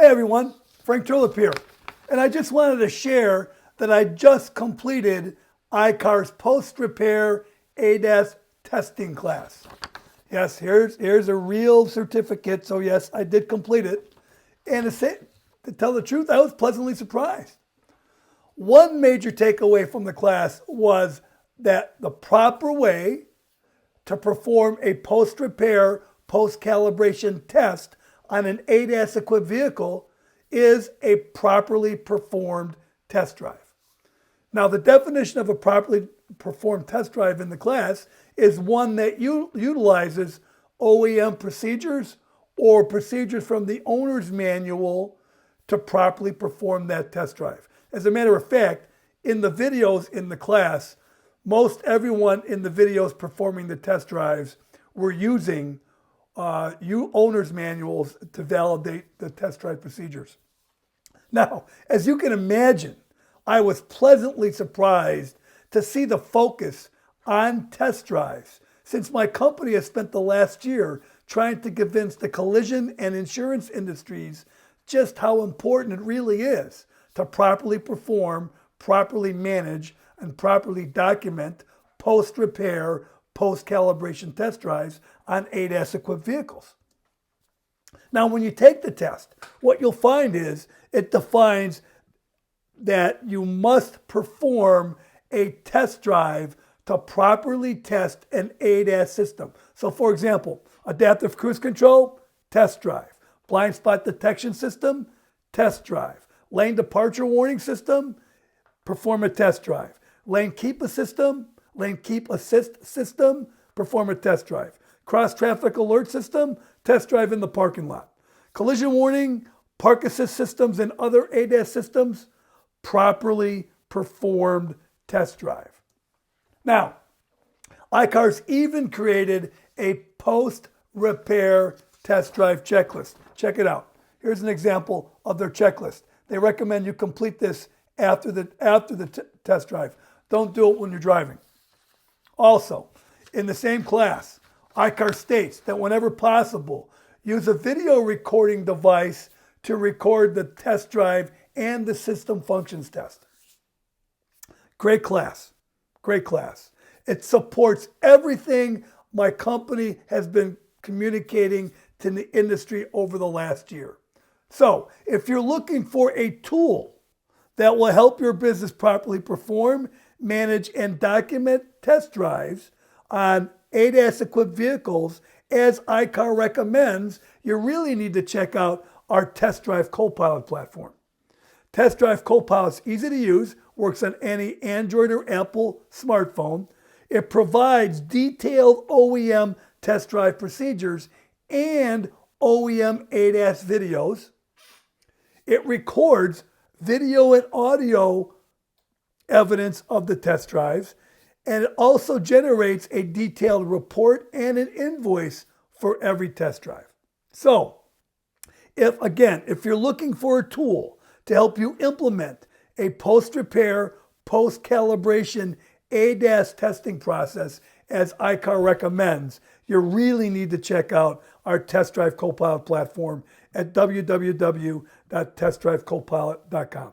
everyone, Frank Turlip here. And I just wanted to share that I just completed iCar's post-repair ADAS testing class. Yes, here's a real certificate, so yes, I did complete it. And to tell the truth, I was pleasantly surprised. One major takeaway from the class was that the proper way to perform a post-repair, post-calibration test on an ADAS-equipped vehicle is a properly performed test drive. Now, the definition of a properly performed test drive in the class is one that utilizes OEM procedures or procedures from the owner's manual to properly perform that test drive. As a matter of fact, in the videos in the class, most everyone in the videos performing the test drives were using owner's manuals to validate the test drive procedures. Now, as you can imagine, I was pleasantly surprised to see the focus on test drives, since my company has spent the last year trying to convince the collision and insurance industries just how important it really is to properly perform, properly manage, and properly document post-repair, post-calibration test drives on ADAS-equipped vehicles. Now, when you take the test, what you'll find is it defines that you must perform a test drive to properly test an ADAS system. So, for example, adaptive cruise control, test drive. Blind spot detection system, test drive. Lane departure warning system, perform a test drive. Lane keep assist system, perform a test drive. Cross traffic alert system, test drive in the parking lot. Collision warning, park assist systems, and other ADAS systems, properly performed test drive. Now, iCar's even created a post-repair test drive checklist. Check it out. Here's an example of their checklist. They recommend you complete this after the test drive. Don't do it when you're driving. Also, in the same class, iCar states that whenever possible, use a video recording device to record the test drive and the system functions test. Great class. Great class. It supports everything my company has been communicating to the industry over the last year. So, if you're looking for a tool that will help your business properly perform, manage, and document test drives on ADAS-equipped vehicles, as iCar recommends, you really need to check out our Test Drive Copilot platform. Test Drive Copilot is easy to use, works on any Android or Apple smartphone. It provides detailed OEM test drive procedures and OEM ADAS videos. It records video and audio evidence of the test drives, and it also generates a detailed report and an invoice for every test drive. So, if you're looking for a tool to help you implement a post-repair, post-calibration ADAS testing process, as iCar recommends, you really need to check out our Test Drive Copilot platform at www.testdrivecopilot.com.